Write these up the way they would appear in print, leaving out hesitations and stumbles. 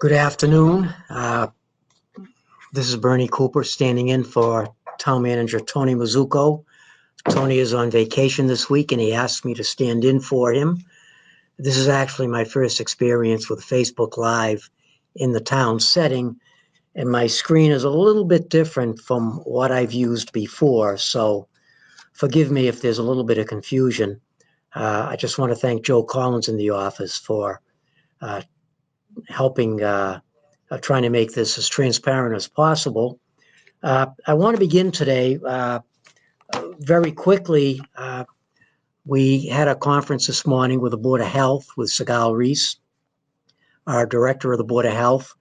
Good afternoon. This is Bernie Cooper standing in for Town Manager Tony Mazzucco. Tony is on vacation this week and he asked me to stand in for him. This is actually my first experience with Facebook Live in the town setting, and my screen is a little bit different from what I've used before, so forgive me if there's a little bit of confusion. I just want to thank Joe Collins in the office for helping trying to make this as transparent as possible. I want to begin today very quickly. We had a conference this morning with the Board of Health with Sigal Reese, our director of the Board of Health,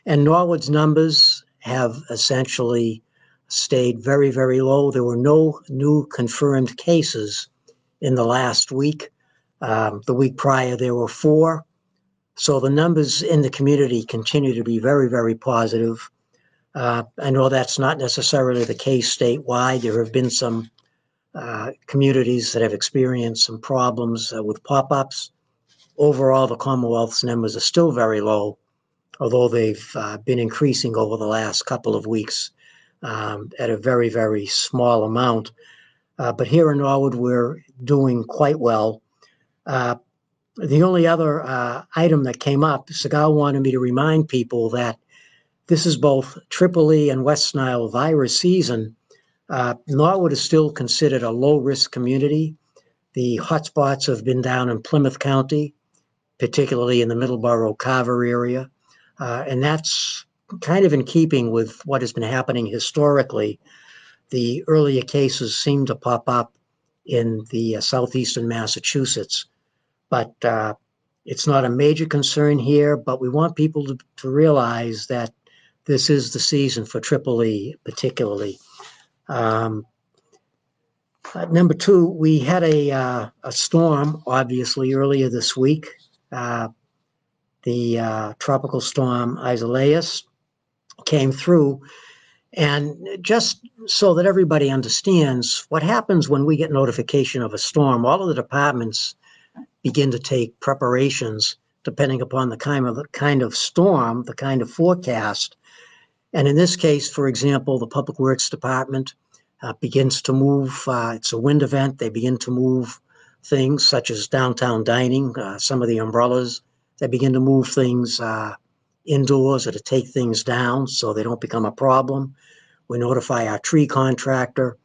and Norwood's numbers have essentially stayed very, very low. There were no new confirmed cases in the last week. The week prior, there were 4. So the numbers in the community continue to be very, very positive. I know that's not necessarily the case statewide. There have been some communities that have experienced some problems with pop-ups. Overall, the Commonwealth's numbers are still very low, although they've been increasing over the last couple of weeks at a very, very small amount. But here in Norwood, we're doing quite well. The only other item that came up, Sigal wanted me to remind people that this is both Triple E and West Nile virus season. Norwood is still considered a low-risk community. The hotspots have been down in Plymouth County, particularly in the Middleborough Carver area. And that's kind of in keeping with what has been happening historically. The earlier cases seem to pop up in the southeastern Massachusetts. But it's not a major concern here, but we want people to realize that this is the season for Triple E, particularly. Number 2, we had a storm, obviously, earlier this week. The tropical storm Isaias came through. And just so that everybody understands what happens when we get notification of a storm, all of the departments begin to take preparations depending upon the kind of storm, the kind of forecast. And in this case, for example, the Public Works Department begins to move. It's a wind event. They begin to move things such as downtown dining, some of the umbrellas. They begin to move things indoors or to take things down so they don't become a problem. We notify our tree contractor.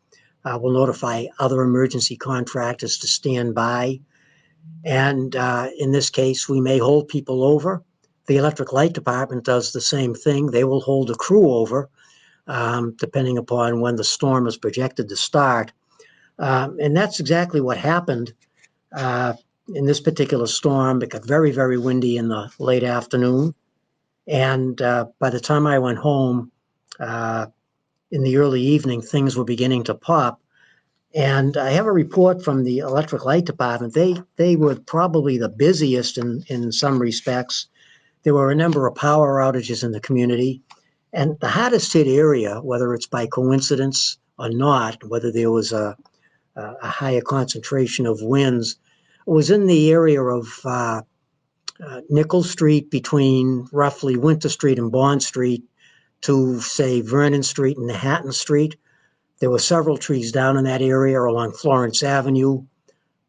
We'll notify other emergency contractors to stand by. And in this case, we may hold people over. The electric light department does the same thing. They will hold a crew over, depending upon when the storm is projected to start. And that's exactly what happened in this particular storm. It got very, very windy in the late afternoon. And by the time I went home in the early evening, things were beginning to pop. And I have a report from the electric light department. They were probably the busiest in some respects. There were a number of power outages in the community. And the hardest hit area, whether it's by coincidence or not, whether there was a higher concentration of winds, was in the area of Nickel Street between roughly Winter Street and Bond Street to, say, Vernon Street and Manhattan Street. There were several trees down in that area along Florence Avenue,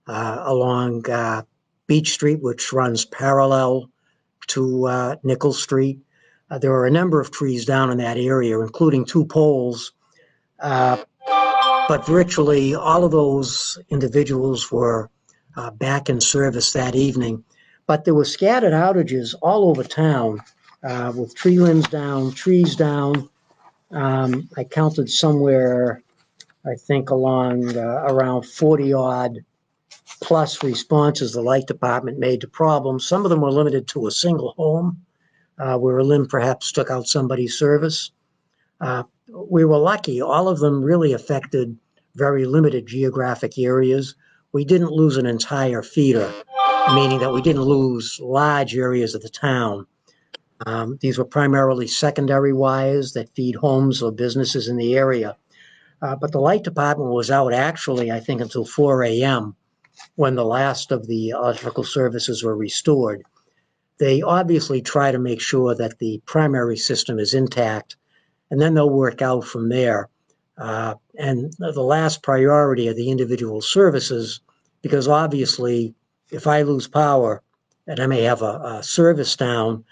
along Beach Street, which runs parallel to Nickel Street. There were a number of trees down in that area, including 2 poles. But virtually all of those individuals were back in service that evening. But there were scattered outages all over town with tree limbs down, trees down. I counted somewhere, I think along around 40 odd plus responses the light department made to problems. Some of them were limited to a single home where a limb perhaps took out somebody's service. We were lucky. All of them really affected very limited geographic areas. We didn't lose an entire feeder, meaning that we didn't lose large areas of the town. These were primarily secondary wires that feed homes or businesses in the area. But the light department was out actually, I think, until 4 a.m. when the last of the electrical services were restored. They obviously try to make sure that the primary system is intact, and then they'll work out from there. And the last priority are the individual services, because obviously, if I lose power, and I may have a service down,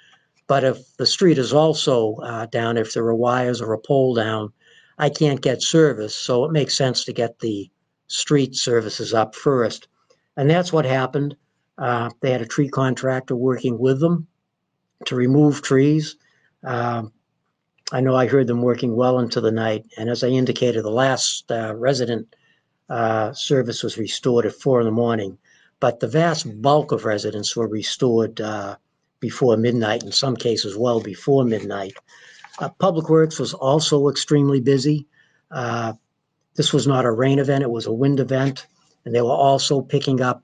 but if the street is also down, if there are wires or a pole down, I can't get service. So it makes sense to get the street services up first. And that's what happened. They had a tree contractor working with them to remove trees. I know I heard them working well into the night. And as I indicated, the last resident service was restored at 4 in the morning. But the vast bulk of residents were restored before midnight, in some cases well before midnight. Public Works was also extremely busy. This was not a rain event, it was a wind event. And they were also picking up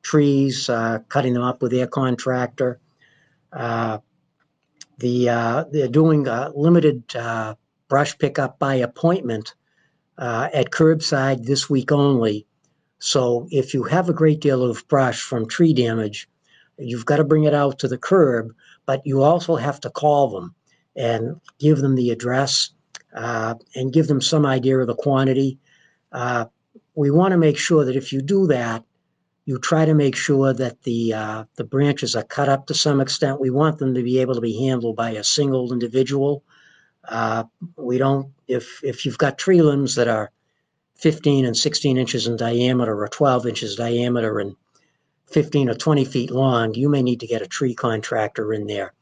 trees, cutting them up with their contractor. They're doing limited brush pickup by appointment at curbside this week only. So if you have a great deal of brush from tree damage, you've got to bring it out to the curb, but you also have to call them and give them the address and give them some idea of the quantity. We want to make sure that if you do that, you try to make sure that the branches are cut up to some extent. We want them to be able to be handled by a single individual. We don't, if you've got tree limbs that are 15 and 16 inches in diameter or 12 inches diameter and 15 or 20 feet long, you may need to get a tree contractor in there.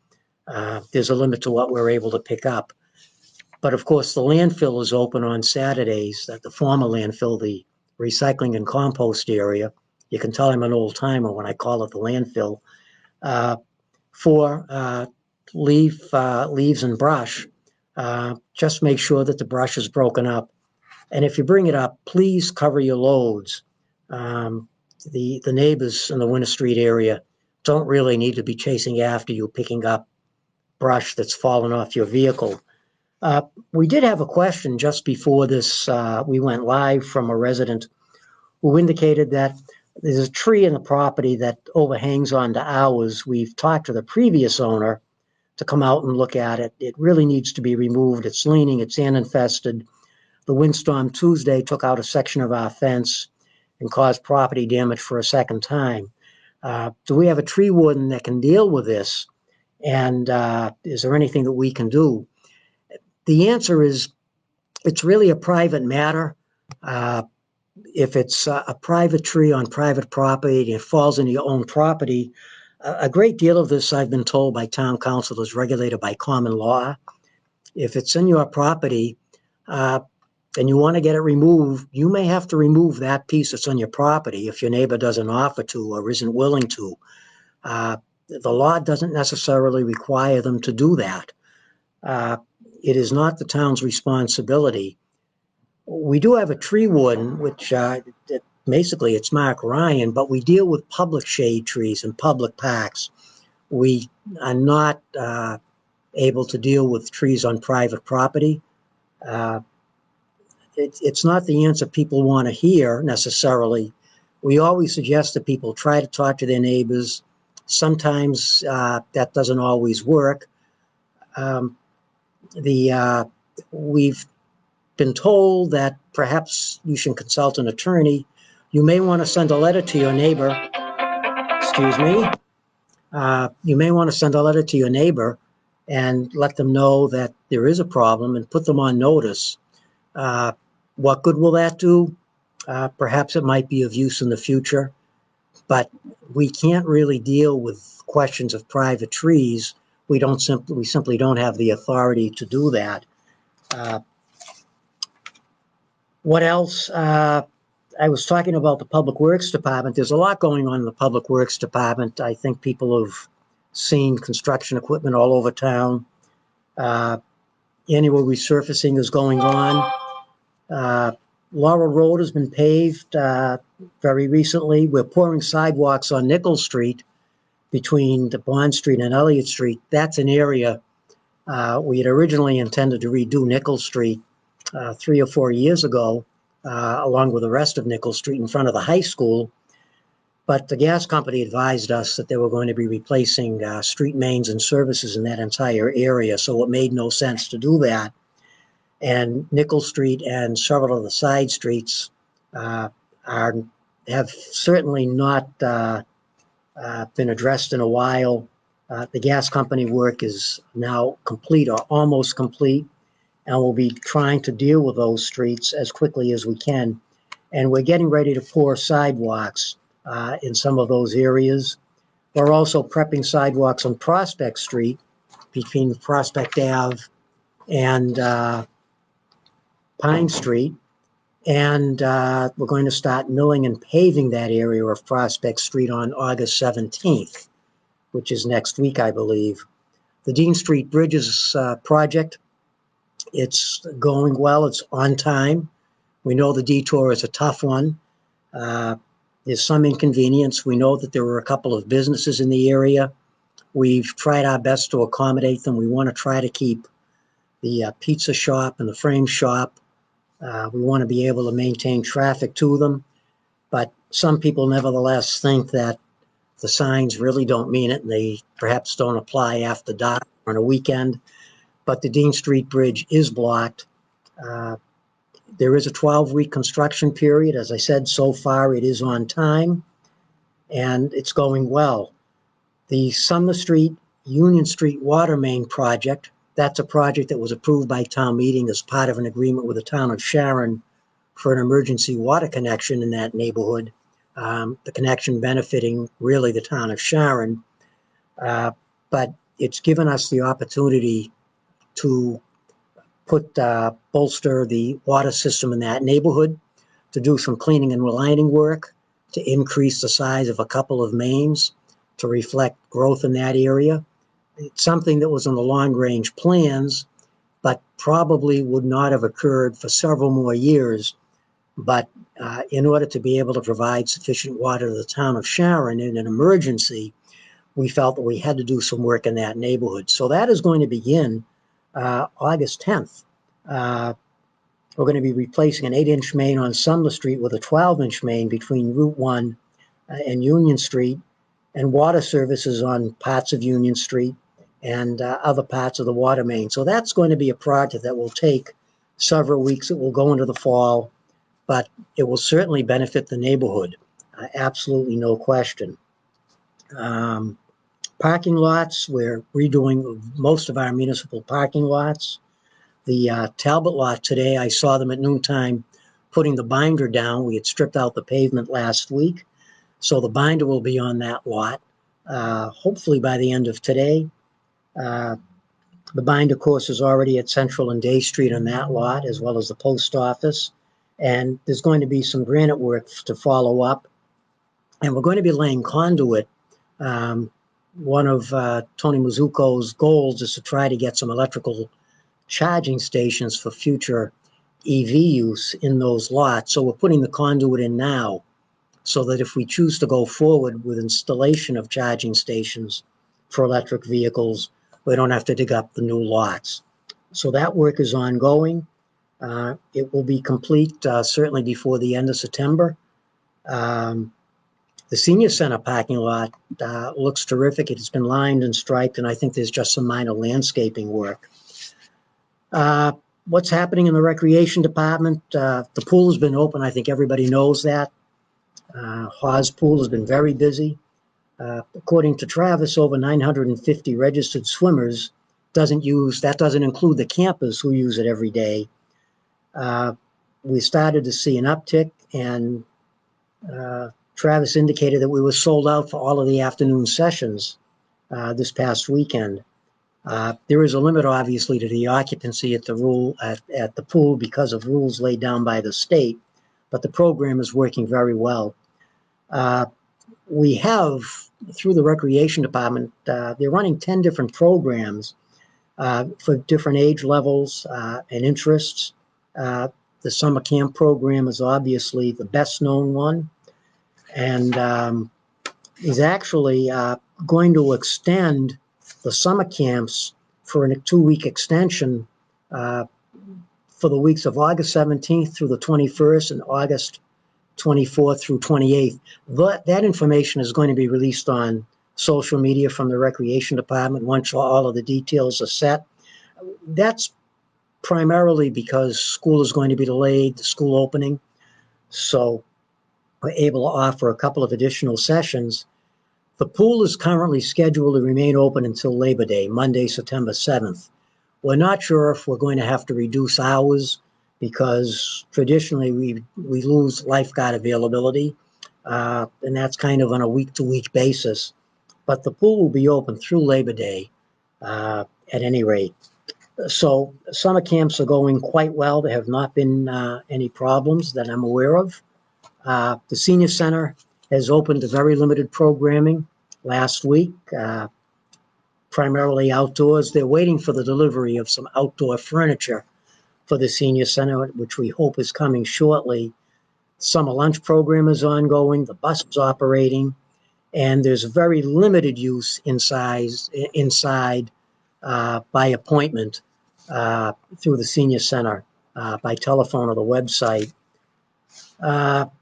There's a limit to what we're able to pick up. But of course, the landfill is open on Saturdays, at the former landfill, the recycling and compost area. You can tell I'm an old timer when I call it the landfill. For leaves and brush, just make sure that the brush is broken up. And if you bring it up, please cover your loads. The neighbors in the Winter Street area don't really need to be chasing after you, picking up brush that's fallen off your vehicle. We did have a question just before this. We went live from a resident who indicated that there's a tree in the property that overhangs onto ours. We've talked to the previous owner to come out and look at it. It really needs to be removed. It's leaning, it's ant infested. The windstorm Tuesday took out a section of our fence and caused property damage for a second time. Do we have a tree warden that can deal with this? And is there anything that we can do? The answer is it's really a private matter. If it's a private tree on private property and it falls into your own property, a great deal of this, I've been told by town council, is regulated by common law. If it's in your property and you want to get it removed, you may have to remove that piece that's on your property if your neighbor doesn't offer to or isn't willing to. The law doesn't necessarily require them to do that. It is not the town's responsibility. We do have a tree warden, which basically it's Mark Ryan, but we deal with public shade trees and public parks. We are not able to deal with trees on private property. It's not the answer people want to hear necessarily. We always suggest that people try to talk to their neighbors. Sometimes that doesn't always work. We've been told that perhaps you should consult an attorney. You may want to send a letter to your neighbor. Excuse me. You may want to send a letter to your neighbor and let them know that there is a problem and put them on notice. What good will that do? Perhaps it might be of use in the future, but we can't really deal with questions of private trees. We simply don't have the authority to do that. What else? I was talking about the Public Works Department. There's a lot going on in the Public Works Department. I think people have seen construction equipment all over town. Annual resurfacing is going on. Laurel Road has been paved very recently. We're pouring sidewalks on Nichols Street between the Bond Street and Elliott Street. That's an area we had originally intended to redo Nichols Street 3 or 4 years ago, along with the rest of Nichols Street in front of the high school. But the gas company advised us that they were going to be replacing street mains and services in that entire area, so it made no sense to do that. And Nickel Street and several of the side streets uh, have certainly not been addressed in a while. The gas company work is now complete or almost complete, and we'll be trying to deal with those streets as quickly as we can. And we're getting ready to pour sidewalks in some of those areas. We're also prepping sidewalks on Prospect Street between Prospect Ave and Pine Street. And we're going to start milling and paving that area of Prospect Street on August 17th, which is next week, I believe. The Dean Street Bridges project, it's going well. It's on time. We know the detour is a tough one. There's some inconvenience. We know that there were a couple of businesses in the area. We've tried our best to accommodate them. We want to try to keep the pizza shop and the frame shop. We want to be able to maintain traffic to them. But some people nevertheless think that the signs really don't mean it, and they perhaps don't apply after dark on a weekend. But the Dean Street Bridge is blocked. There is a 12-week construction period. As I said, so far it is on time, and it's going well. The Sumner Street, Union Street water main project, that's a project that was approved by town meeting as part of an agreement with the town of Sharon for an emergency water connection in that neighborhood. The connection benefiting really the town of Sharon, but it's given us the opportunity to bolster the water system in that neighborhood, to do some cleaning and relining work, to increase the size of a couple of mains, to reflect growth in that area. It's something that was in the long-range plans, but probably would not have occurred for several more years. But in order to be able to provide sufficient water to the town of Sharon in an emergency, we felt that we had to do some work in that neighborhood. So that is going to begin August 10th. We're going to be replacing an 8-inch main on Sumner Street with a 12-inch main between Route 1 and Union Street, and water services on parts of Union Street and other parts of the water main. So that's going to be a project that will take several weeks. It will go into the fall, but it will certainly benefit the neighborhood. Absolutely no question. Parking lots, we're redoing most of our municipal parking lots. The Talbot lot today, I saw them at noontime putting the binder down. We had stripped out the pavement last week, so the binder will be on that lot, hopefully by the end of today. The binder course is already at Central and Day Street on that lot, as well as the post office. And there's going to be some granite work to follow up. And we're going to be laying conduit. One of Tony Mizuko's goals is to try to get some electrical charging stations for future EV use in those lots. So we're putting the conduit in now so that if we choose to go forward with installation of charging stations for electric vehicles, we don't have to dig up the new lots. So that work is ongoing. It will be complete certainly before the end of September. The senior center parking lot looks terrific. It's been lined and striped, and I think there's just some minor landscaping work. What's happening in the recreation department? The pool has been open. I think everybody knows that. Hawes Pool has been very busy. According to Travis, over 950 registered swimmers. That doesn't include the campers who use it every day. We started to see an uptick, and Travis indicated that we were sold out for all of the afternoon sessions this past weekend. There is a limit, obviously, to the occupancy at the pool because of rules laid down by the state, but the program is working very well. We have, through the recreation department, they're running 10 different programs for different age levels and interests. The summer camp program is obviously the best known one, and is actually going to extend the summer camps for a 2-week extension for the weeks of August 17th through the 21st and August 24th through 28th. That information is going to be released on social media from the Recreation Department once all of the details are set. That's primarily because school is going to be delayed, the school opening. So we're able to offer a couple of additional sessions. The pool is currently scheduled to remain open until Labor Day, Monday, September 7th. We're not sure if we're going to have to reduce hours because traditionally we lose lifeguard availability, and that's kind of on a week-to-week basis. But the pool will be open through Labor Day at any rate. So summer camps are going quite well. There have not been any problems that I'm aware of. The senior center has opened a very limited programming last week, primarily outdoors. They're waiting for the delivery of some outdoor furniture for the senior center, which we hope is coming shortly. Summer lunch program is ongoing, the bus is operating, and there's very limited use inside by appointment through the senior center, by telephone or the website.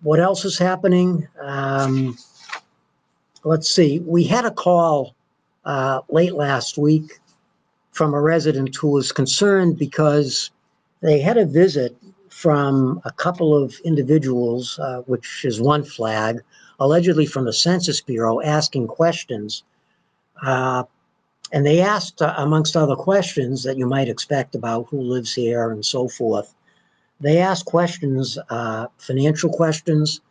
What else is happening? Let's see. We had a call late last week from a resident who was concerned because they had a visit from a couple of individuals, which is one flag, allegedly from the Census Bureau, asking questions. And they asked, amongst other questions that you might expect about who lives here and so forth, they asked questions, financial questions,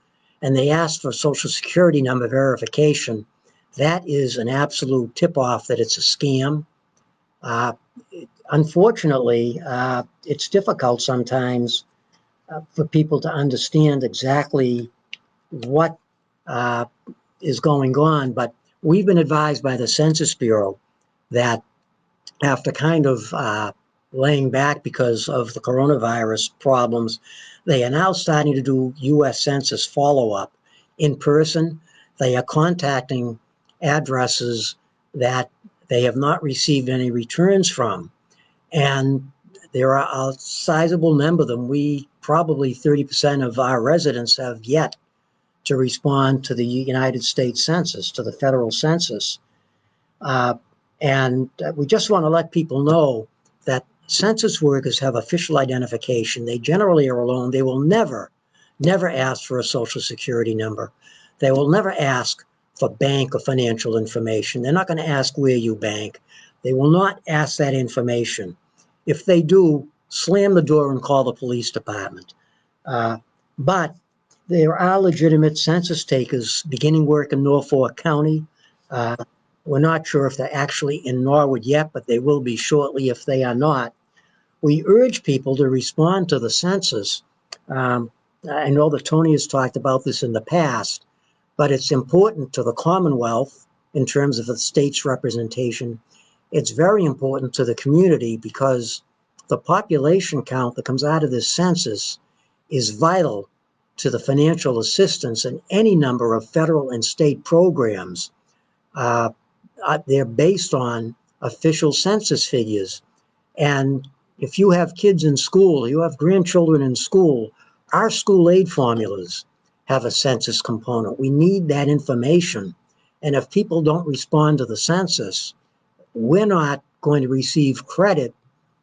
and they asked for Social Security number verification. That is an absolute tip-off that it's a scam. Unfortunately, it's difficult sometimes for people to understand exactly what is going on, but we've been advised by the Census Bureau that after kind of laying back because of the coronavirus problems, they are now starting to do U.S. Census follow-up in person. They are contacting addresses that they have not received any returns from. And there are a sizable number of them. Probably 30% of our residents have yet to respond to the United States Census, to the federal census. And we just want to let people know that census workers have official identification. They generally are alone. They will never ask for a Social Security number. They will never ask for bank or financial information. They're not going to ask where you bank. They will not ask that information. If they do, slam the door and call the police department. But there are legitimate census takers beginning work in Norfolk County. We're not sure if they're actually in Norwood yet, but they will be shortly if they are not. We urge people to respond to the census. I know that Tony has talked about this in the past, but it's important to the Commonwealth in terms of the state's representation. It's very important to the community because the population count that comes out of this census is vital to the financial assistance in any number of federal and state programs. They're based on official census figures. And if you have kids in school, you have grandchildren in school, our school aid formulas have a census component. We need that information. And if people don't respond to the census, we're not going to receive credit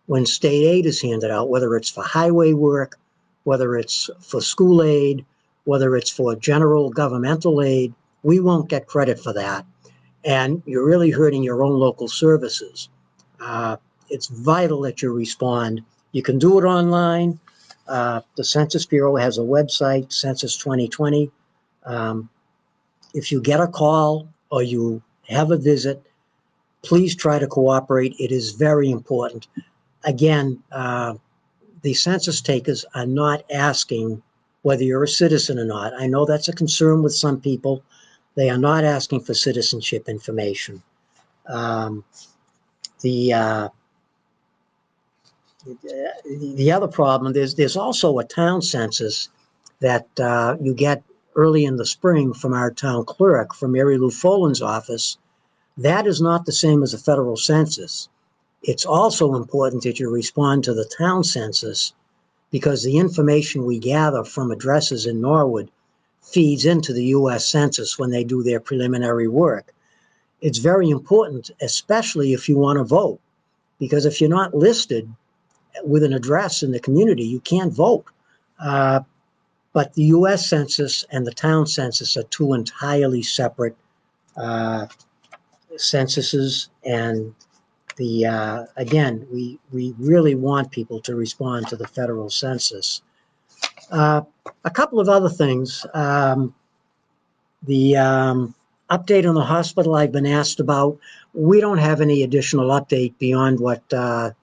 when state aid is handed out, whether it's for highway work, whether it's for school aid, whether it's for general governmental aid. We won't get credit for that. And you're really hurting your own local services. It's vital that you respond. You can do it online. The Census Bureau has a website, Census 2020. If you get a call or you have a visit, please try to cooperate. It is very important. Again, the census takers are not asking whether you're a citizen or not. I know that's a concern with some people. They are not asking for citizenship information. The other problem, there's also a town census that you get early in the spring from our town clerk, from Mary Lou Folan's office. That is not the same as a federal census. It's also important that you respond to the town census because the information we gather from addresses in Norwood feeds into the U.S. Census when they do their preliminary work. It's very important, especially if you want to vote, because if you're not listed with an address in the community, you can't vote. But the U.S. Census and the town census are two entirely separate censuses, and again, we really want people to respond to the federal census. A couple of other things. The update on the hospital I've been asked about. We don't have any additional update beyond what the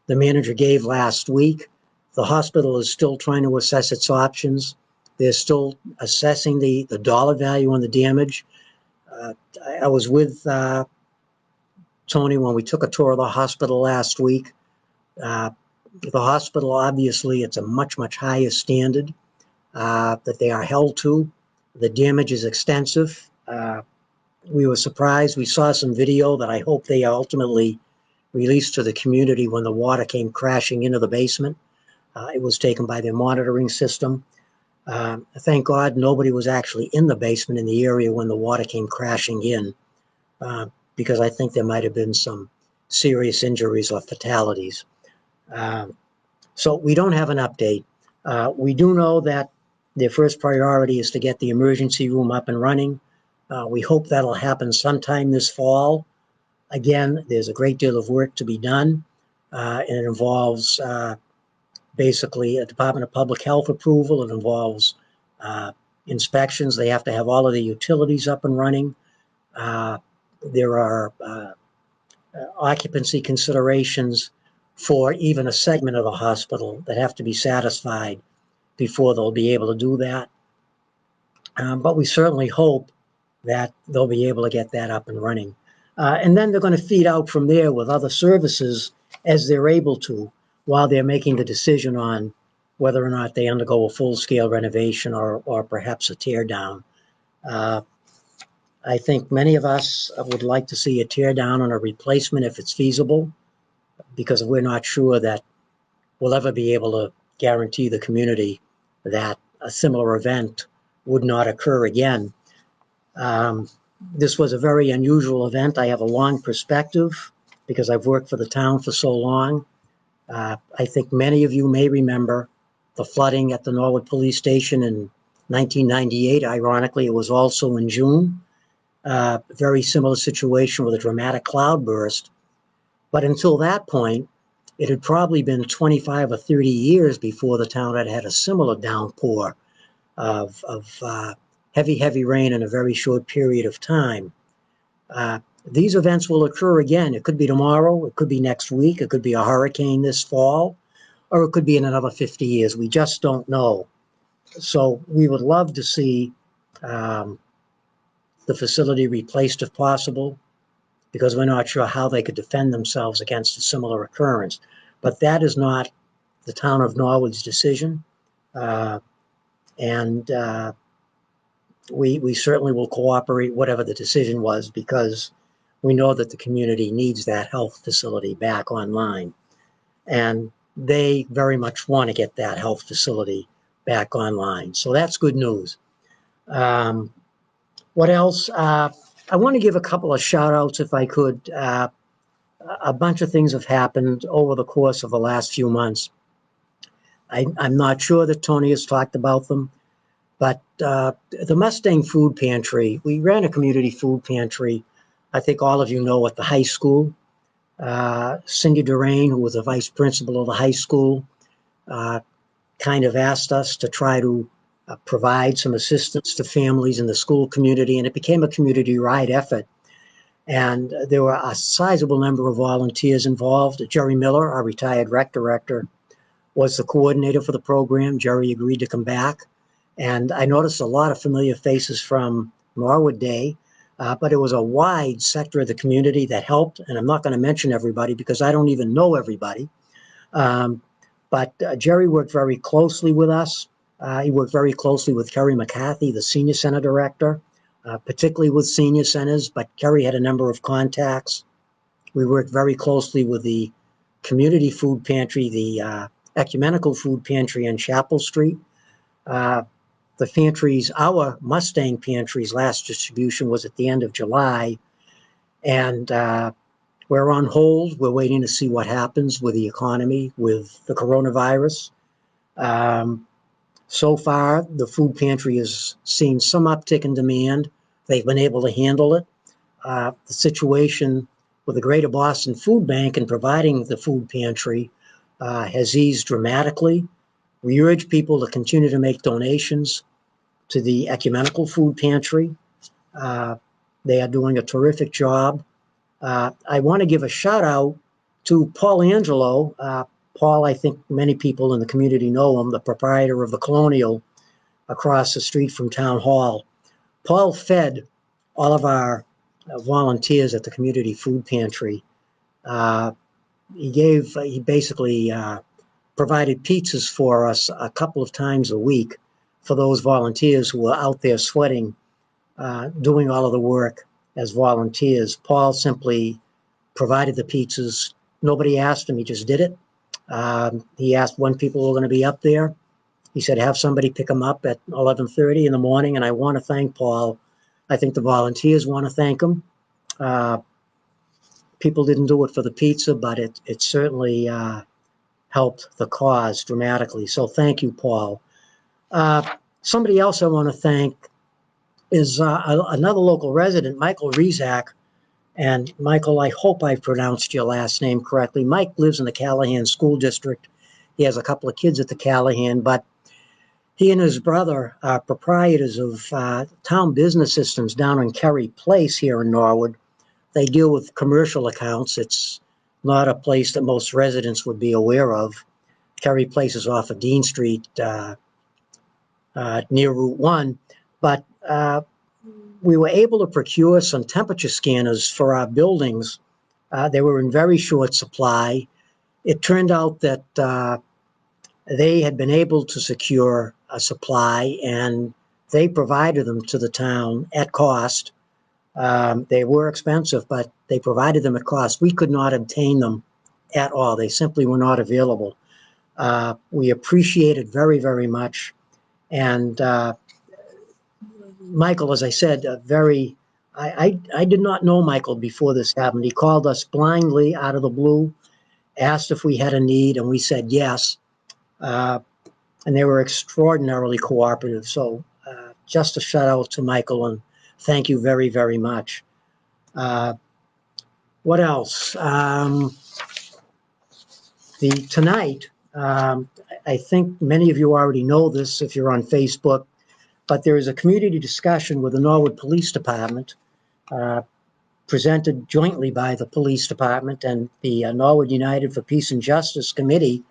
manager gave last week. The hospital is still trying to assess its options. They're still assessing the dollar value on the damage. I was with Tony when we took a tour of the hospital last week. The hospital, obviously, it's a much, much higher standard that they are held to. The damage is extensive. We were surprised. We saw some video that I hope they ultimately released to the community when the water came crashing into the basement. It was taken by their monitoring system. Thank God nobody was actually in the basement in the area when the water came crashing in, because I think there might have been some serious injuries or fatalities. So we don't have an update. We do know that their first priority is to get the emergency room up and running. We hope that'll happen sometime this fall. Again, there's a great deal of work to be done, and it involves basically a Department of Public Health approval. It involves inspections. They have to have all of the utilities up and running. There are occupancy considerations for even a segment of the hospital that have to be satisfied before they'll be able to do that. But we certainly hope that they'll be able to get that up and running. And then they're going to feed out from there with other services as they're able to, while they're making the decision on whether or not they undergo a full-scale renovation or perhaps a tear down. I think many of us would like to see a tear down and a replacement if it's feasible, because we're not sure that we'll ever be able to guarantee the community that a similar event would not occur again. This was a very unusual event. I have a long perspective because I've worked for the town for so long. I think many of you may remember the flooding at the Norwood police station in 1998. Ironically, it was also in June. Very similar situation with a dramatic cloudburst. But until that point, it had probably been 25 or 30 years before the town had had a similar downpour of heavy, heavy rain in a very short period of time. These events will occur again. It could be tomorrow, it could be next week, it could be a hurricane this fall, or it could be in another 50 years. We just don't know. So we would love to see the facility replaced if possible, because we're not sure how they could defend themselves against a similar occurrence. But that is not the town of Norwood's decision. We certainly will cooperate whatever the decision was, because we know that the community needs that health facility back online. And they very much want to get that health facility back online. So that's good news. What else? I want to give a couple of shout outs if I could. A bunch of things have happened over the course of the last few months. I'm not sure that Tony has talked about them, but the Mustang Food Pantry, we ran a community food pantry. I think all of you know at the high school. Cindy Durain, who was the vice principal of the high school, kind of asked us to try to provide some assistance to families in the school community, and it became a community-wide effort. And there were a sizable number of volunteers involved. Jerry Miller, our retired rec director, was the coordinator for the program. Jerry agreed to come back. And I noticed a lot of familiar faces from Norwood Day, but it was a wide sector of the community that helped. And I'm not going to mention everybody because I don't even know everybody. But Jerry worked very closely with us. He worked very closely with Kerry McCarthy, the senior center director, particularly with senior centers, but Kerry had a number of contacts. We worked very closely with the community food pantry, the ecumenical food pantry on Chapel Street. The pantries, our Mustang pantries, last distribution was at the end of July, and we're on hold. We're waiting to see what happens with the economy, with the coronavirus. So far, the food pantry has seen some uptick in demand. They've been able to handle it. The situation with the Greater Boston Food Bank and providing the food pantry has eased dramatically. We urge people to continue to make donations to the Ecumenical Food Pantry. They are doing a terrific job. I want to give a shout out to Paul Angelo. Paul, I think many people in the community know him, the proprietor of the Colonial across the street from Town Hall. Paul fed all of our volunteers at the community food pantry. He basically provided pizzas for us a couple of times a week for those volunteers who were out there sweating, doing all of the work as volunteers. Paul simply provided the pizzas. Nobody asked him, he just did it. He asked when people were going to be up there. He said, have somebody pick them up at 11:30 in the morning, and I want to thank Paul. I think the volunteers want to thank him. People didn't do it for the pizza, but it certainly helped the cause dramatically. So thank you, Paul. Somebody else I want to thank is another local resident, Michael Rezak. And Michael, I hope I pronounced your last name correctly. Mike lives in the Callahan School District. He has a couple of kids at the Callahan, but he and his brother are proprietors of town business systems down in Kerry Place here in Norwood. They deal with commercial accounts. It's not a place that most residents would be aware of. Kerry Place is off of Dean Street near Route 1. But we were able to procure some temperature scanners for our buildings. They were in very short supply. It turned out that they had been able to secure a supply, and they provided them to the town at cost. They were expensive, but they provided them at cost. We could not obtain them at all. They simply were not available. We appreciate it very, very much. And Michael, as I said, I did not know Michael before this happened. He called us blindly out of the blue, asked if we had a need, and we said yes. And they were extraordinarily cooperative. So just a shout out to Michael, and thank you very, very much. What else? Tonight, I think many of you already know this if you're on Facebook, but there is a community discussion with the Norwood Police Department, presented jointly by the Police Department and the Norwood United for Peace and Justice Committee,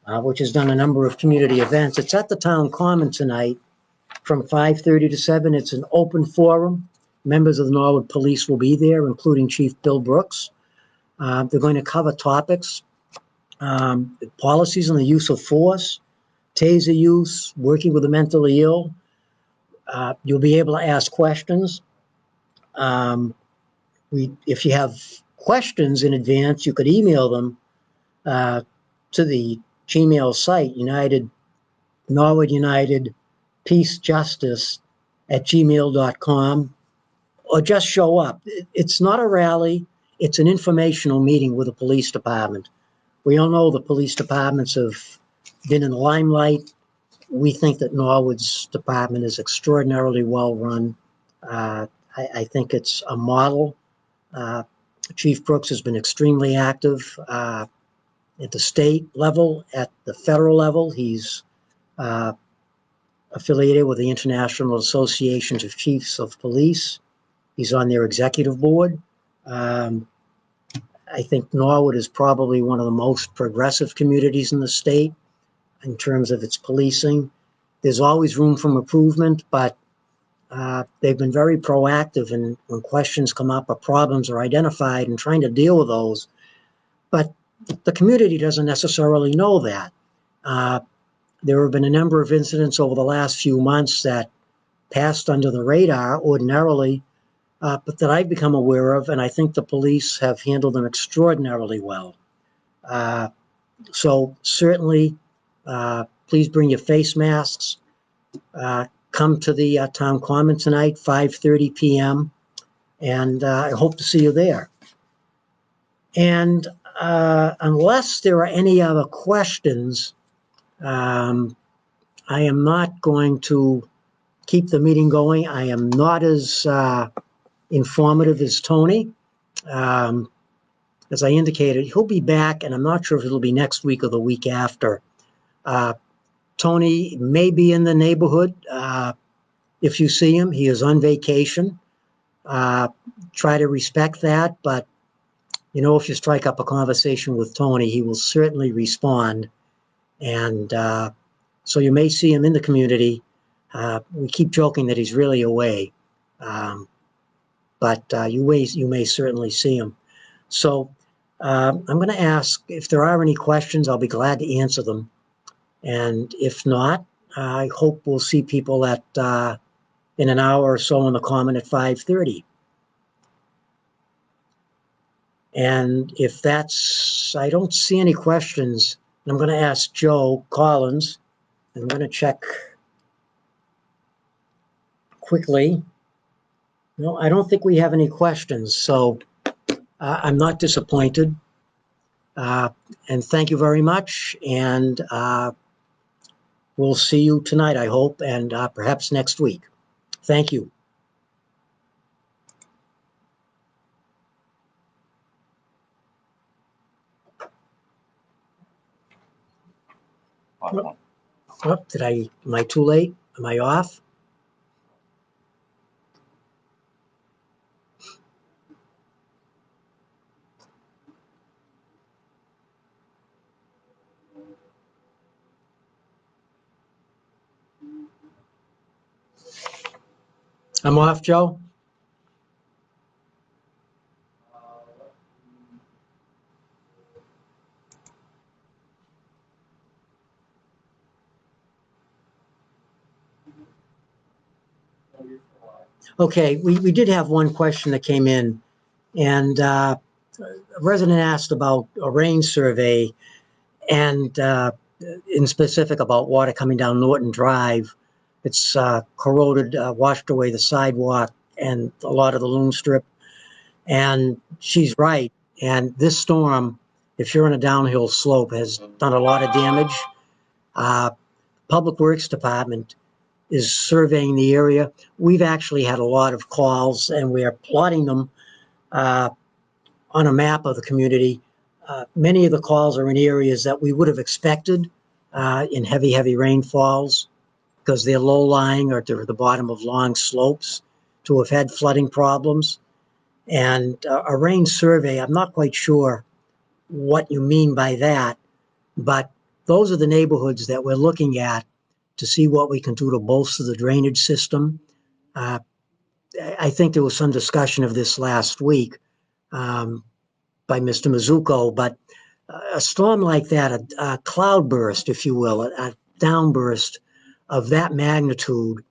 which has done a number of community events. It's at the Town Common tonight from 5:30 to 7. It's an open forum. Members of the Norwood Police will be there, including Chief Bill Brooks. They're going to cover topics, policies on the use of force, taser use, working with the mentally ill. You'll be able to ask questions. If you have questions in advance, you could email them to the Gmail site, Norwood United Peace Justice @gmail.com, or just show up. It's not a rally. It's an informational meeting with the police department. We all know the police departments have been in the limelight. We think that Norwood's department is extraordinarily well run. I think it's a model. Chief Brooks has been extremely active at the state level, at the federal level. He's affiliated with the International Association of Chiefs of Police. He's on their executive board. I think Norwood is probably one of the most progressive communities in the state in terms of its policing. There's always room for improvement, but they've been very proactive in when questions come up or problems are identified and trying to deal with those. But the community doesn't necessarily know that. There have been a number of incidents over the last few months that passed under the radar ordinarily, but that I've become aware of, and I think the police have handled them extraordinarily well. So certainly, please bring your face masks. come to the town common tonight, 5:30 p.m., and I hope to see you there. And unless there are any other questions, I am not going to keep the meeting going. I am not as informative as Tony. As I indicated, he'll be back, and I'm not sure if it'll be next week or the week after. Tony may be in the neighborhood. If you see him, he is on vacation. Try to respect that, but if you strike up a conversation with Tony, he will certainly respond. And so you may see him in the community. We keep joking that he's really away, but you may certainly see him. So I'm going to ask if there are any questions. I'll be glad to answer them. And if not, I hope we'll see people in an hour or so in the common at 5:30. And if I don't see any questions, I'm going to ask Joe Collins. I'm going to check quickly. No, I don't think we have any questions, so I'm not disappointed. And thank you very much. And we'll see you tonight, I hope, and perhaps next week. Thank you. Oh, am I too late? Am I off? I'm off, Joe? Okay, we did have one question that came in, and a resident asked about a rain survey, and in specific about water coming down Norton Drive. It's corroded, washed away the sidewalk and a lot of the loom strip. And she's right. And this storm, if you're on a downhill slope, has done a lot of damage. Public Works Department is surveying the area. We've actually had a lot of calls, and we are plotting them on a map of the community. Many of the calls are in areas that we would have expected in heavy rainfalls, because they're low-lying or they're at the bottom of long slopes, to have had flooding problems. And a rain survey, I'm not quite sure what you mean by that, but those are the neighborhoods that we're looking at to see what we can do to bolster the drainage system. I think there was some discussion of this last week by Mr. Mizuko, but a storm like that, a cloudburst, if you will, a downburst of that magnitude,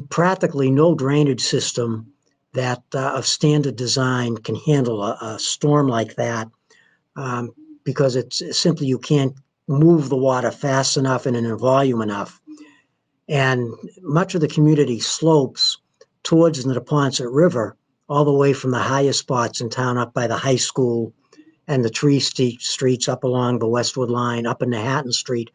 practically no drainage system that of standard design can handle a storm like that, because it's simply you can't move the water fast enough and in a volume enough. And much of the community slopes towards the Neponset River, all the way from the highest spots in town up by the high school and the tree streets up along the Westwood line, up in Manhattan Street,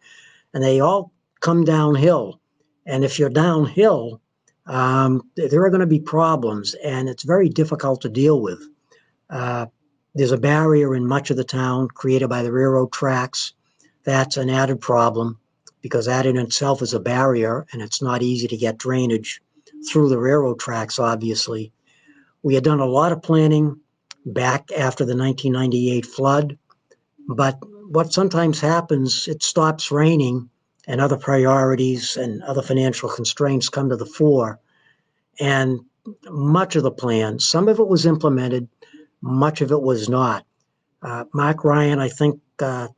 and they all come downhill. And if you're downhill, there are going to be problems, and it's very difficult to deal with. There's a barrier in much of the town created by the railroad tracks. That's an added problem, because that in itself is a barrier, and it's not easy to get drainage through the railroad tracks, obviously. We had done a lot of planning back after the 1998 flood, but what sometimes happens, it stops raining and other priorities and other financial constraints come to the fore. And much of the plan, some of it was implemented, much of it was not. Mark Ryan, I think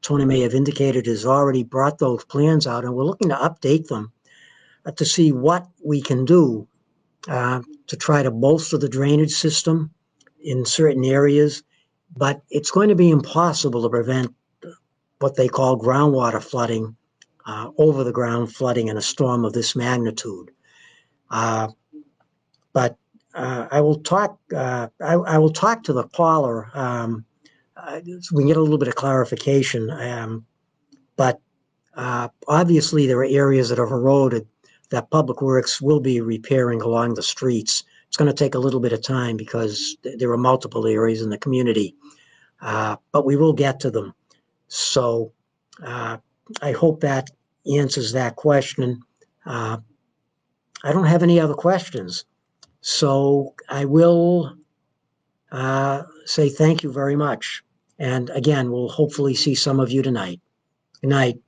Tony may have indicated, has already brought those plans out, and we're looking to update them to see what we can do to try to bolster the drainage system in certain areas. But it's going to be impossible to prevent what they call groundwater flooding over the ground flooding in a storm of this magnitude. But I will talk. I will talk to the caller so we can get a little bit of clarification. But obviously, there are areas that are eroded that Public Works will be repairing along the streets. It's going to take a little bit of time because there are multiple areas in the community, but we will get to them. So I hope that answers that question. I don't have any other questions. So I will say thank you very much. And again, we'll hopefully see some of you tonight. Good night.